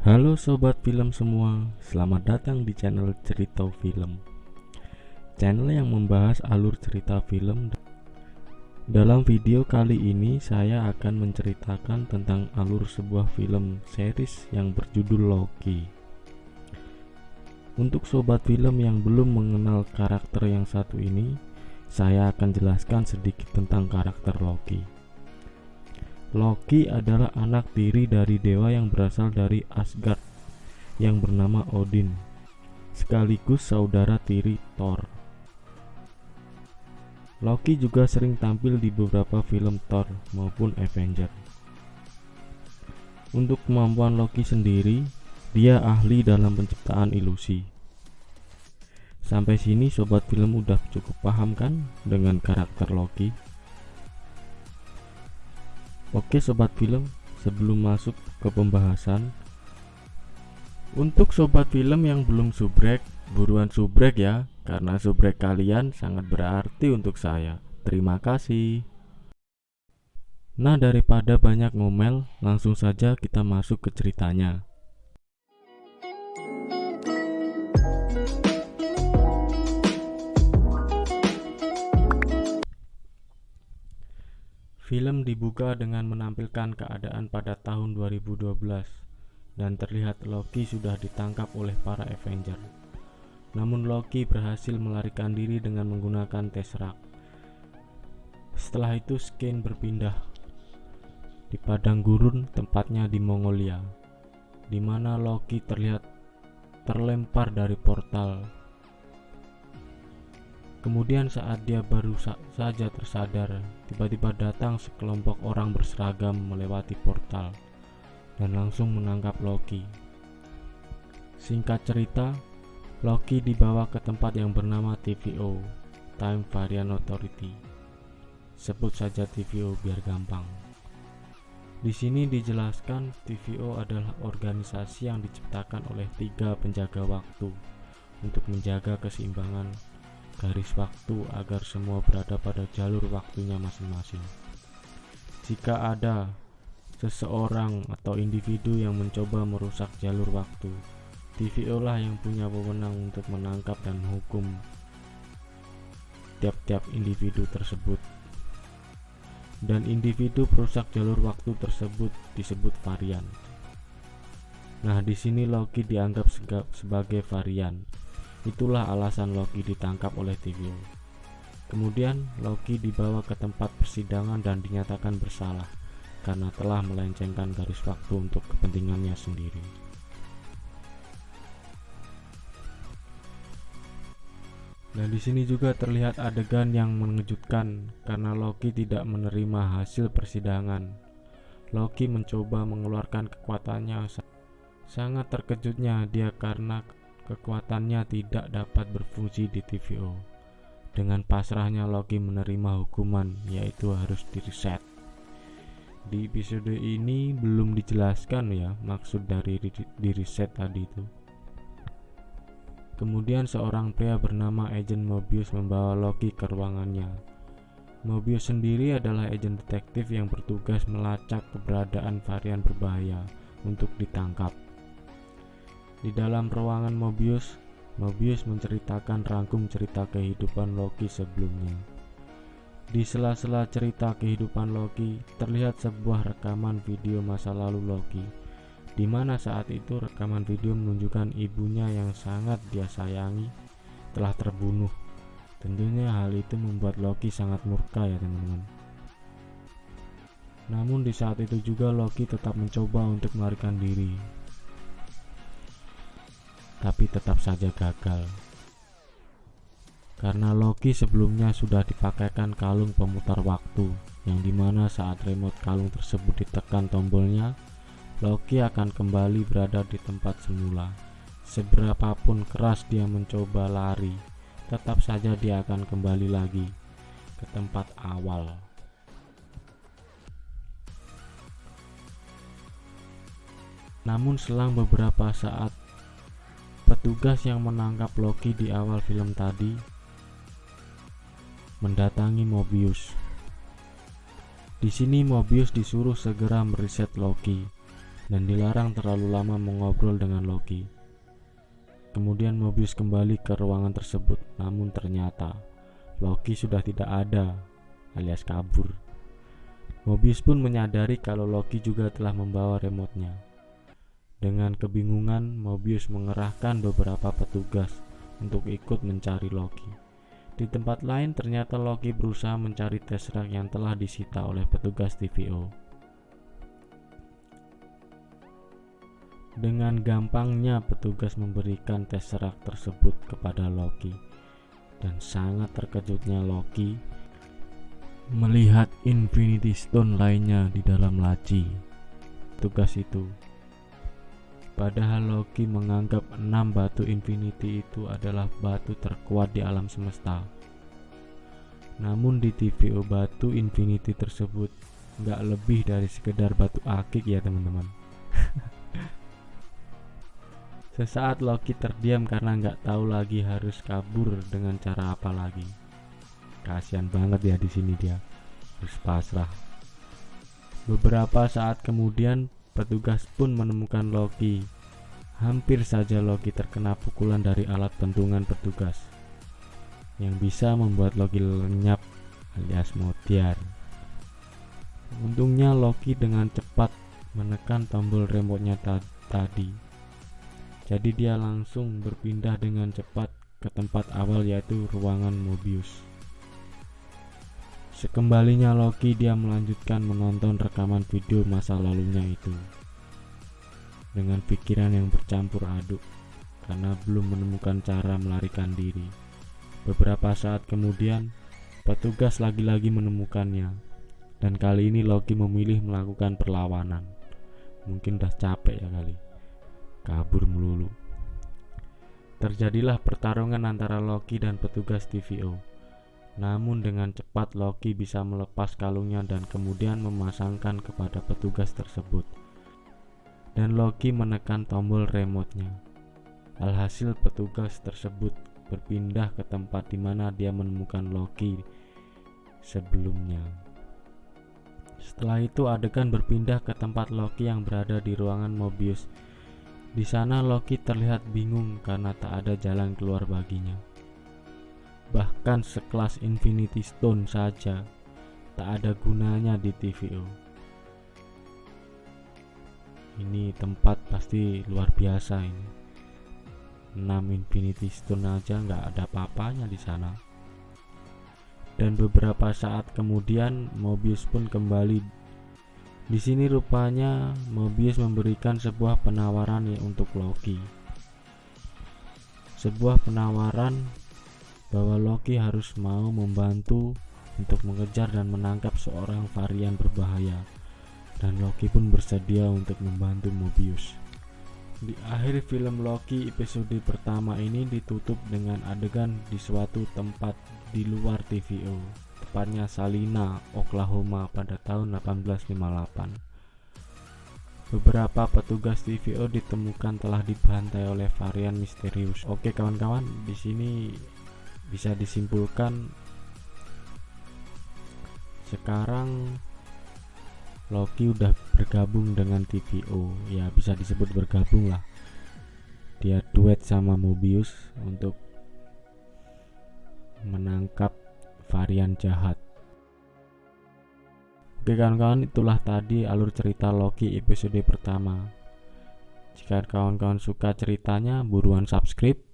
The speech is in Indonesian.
Halo sobat film semua, selamat datang di channel Cerita Film. Channel yang membahas alur cerita film. Dalam video kali ini saya akan menceritakan tentang alur sebuah film series yang berjudul Loki. Untuk sobat film yang belum mengenal karakter yang satu ini, saya akan jelaskan sedikit tentang karakter Loki. Loki adalah anak tiri dari dewa yang berasal dari Asgard yang bernama Odin, sekaligus saudara tiri Thor. Loki juga sering tampil di beberapa film Thor maupun Avenger. Untuk kemampuan Loki sendiri, dia ahli dalam penciptaan ilusi. Sampai sini sobat film udah cukup paham kan dengan karakter Loki? Oke sobat film, sebelum masuk ke pembahasan, untuk sobat film yang belum subrek, buruan subrek ya, karena subrek kalian sangat berarti untuk saya. Terima kasih. Nah, daripada banyak ngomel, langsung saja kita masuk ke ceritanya. Film dibuka dengan menampilkan keadaan pada tahun 2012 dan terlihat Loki sudah ditangkap oleh para Avenger. Namun Loki berhasil melarikan diri dengan menggunakan Tesseract. Setelah itu Skane berpindah di padang gurun, tempatnya di Mongolia, di mana Loki terlihat terlempar dari portal. Kemudian saat dia baru saja tersadar, tiba-tiba datang sekelompok orang berseragam melewati portal dan langsung menangkap Loki. Singkat cerita, Loki dibawa ke tempat yang bernama TVO, Time Variant Authority. Sebut saja TVO biar gampang. Di sini dijelaskan TVO adalah organisasi yang diciptakan oleh 3 penjaga waktu untuk menjaga keseimbangan garis waktu agar semua berada pada jalur waktunya masing-masing. Jika ada seseorang atau individu yang mencoba merusak jalur waktu, TVO lah yang punya wewenang untuk menangkap dan menghukum tiap-tiap individu tersebut. Dan individu perusak jalur waktu tersebut disebut varian. Nah, di sini Loki dianggap sebagai varian. Itulah alasan Loki ditangkap oleh TVO. Kemudian Loki dibawa ke tempat persidangan dan dinyatakan bersalah karena telah melencengkan garis waktu untuk kepentingannya sendiri. Dan di sini juga terlihat adegan yang mengejutkan karena Loki tidak menerima hasil persidangan. Loki mencoba mengeluarkan kekuatannya. Sangat terkejutnya dia karena kekuatannya tidak dapat berfungsi di TVO. Dengan pasrahnya Loki menerima hukuman, yaitu harus di-reset. Di episode ini belum dijelaskan ya maksud dari di-reset tadi itu. Kemudian seorang pria bernama Agent Mobius membawa Loki ke ruangannya. Mobius sendiri adalah agen detektif yang bertugas melacak keberadaan varian berbahaya untuk ditangkap. Di dalam ruangan Mobius menceritakan rangkum cerita kehidupan Loki sebelumnya. Di sela-sela cerita kehidupan Loki, terlihat sebuah rekaman video masa lalu Loki, di mana saat itu rekaman video menunjukkan ibunya yang sangat dia sayangi telah terbunuh. Tentunya hal itu membuat Loki sangat murka ya teman-teman. Namun di saat itu juga Loki tetap mencoba untuk melarikan diri, tapi tetap saja gagal. Karena Loki sebelumnya sudah dipakaikan kalung pemutar waktu, yang dimana saat remote kalung tersebut ditekan tombolnya, Loki akan kembali berada di tempat semula. Seberapapun keras dia mencoba lari, tetap saja dia akan kembali lagi ke tempat awal. Namun selang beberapa saat, petugas yang menangkap Loki di awal film tadi mendatangi Mobius. Di sini Mobius disuruh segera mereset Loki dan dilarang terlalu lama mengobrol dengan Loki. Kemudian Mobius kembali ke ruangan tersebut, namun ternyata Loki sudah tidak ada, alias kabur. Mobius pun menyadari kalau Loki juga telah membawa remote-nya. Dengan kebingungan, Mobius mengerahkan beberapa petugas untuk ikut mencari Loki. Di tempat lain ternyata Loki berusaha mencari Tesseract yang telah disita oleh petugas TVO. Dengan gampangnya petugas memberikan Tesseract tersebut kepada Loki, dan sangat terkejutnya Loki melihat Infinity Stone lainnya di dalam laci tugas itu. Padahal Loki menganggap 6 batu Infinity itu adalah batu terkuat di alam semesta. Namun di TVO batu Infinity tersebut gak lebih dari sekedar batu akik ya teman-teman. Sesaat Loki terdiam karena gak tahu lagi harus kabur dengan cara apa lagi. Kasian banget ya di sini dia, harus pasrah. Beberapa saat kemudian petugas pun menemukan Loki. Hampir saja Loki terkena pukulan dari alat pentungan petugas yang bisa membuat Loki lenyap alias mutiar. Untungnya Loki dengan cepat menekan tombol remote-nya tadi. Jadi dia langsung berpindah dengan cepat ke tempat awal, yaitu ruangan Mobius. Sekembalinya Loki, dia melanjutkan menonton rekaman video masa lalunya itu dengan pikiran yang bercampur aduk karena belum menemukan cara melarikan diri. Beberapa saat kemudian petugas lagi-lagi menemukannya, dan kali ini Loki memilih melakukan perlawanan. Mungkin udah capek ya kali, kabur melulu. Terjadilah pertarungan antara Loki dan petugas TVO. Namun dengan cepat Loki bisa melepas kalungnya dan kemudian memasangkan kepada petugas tersebut. Dan Loki menekan tombol remote-nya. Alhasil petugas tersebut berpindah ke tempat di mana dia menemukan Loki sebelumnya. Setelah itu adegan berpindah ke tempat Loki yang berada di ruangan Mobius. Di sana Loki terlihat bingung karena tak ada jalan keluar baginya. Bahkan sekelas Infinity Stone saja tak ada gunanya di TVO. Ini tempat pasti luar biasa ini. 6 Infinity Stone aja nggak ada apa-apanya di sana. Dan beberapa saat kemudian Mobius pun kembali. Di sini rupanya Mobius memberikan sebuah penawaran untuk Loki. Sebuah penawaran bahwa Loki harus mau membantu untuk mengejar dan menangkap seorang varian berbahaya, dan Loki pun bersedia untuk membantu Mobius. Di akhir film Loki episode pertama ini ditutup dengan adegan di suatu tempat di luar TVO, tepatnya Salina, Oklahoma pada tahun 1858. Beberapa petugas TVO ditemukan telah dibantai oleh varian misterius. Oke kawan-kawan, di sini bisa disimpulkan sekarang Loki udah bergabung dengan TVO, ya bisa disebut bergabung lah. Dia duet sama Mobius untuk menangkap varian jahat. Oke kawan-kawan, itulah tadi alur cerita Loki episode pertama. Jika kawan-kawan suka ceritanya, buruan subscribe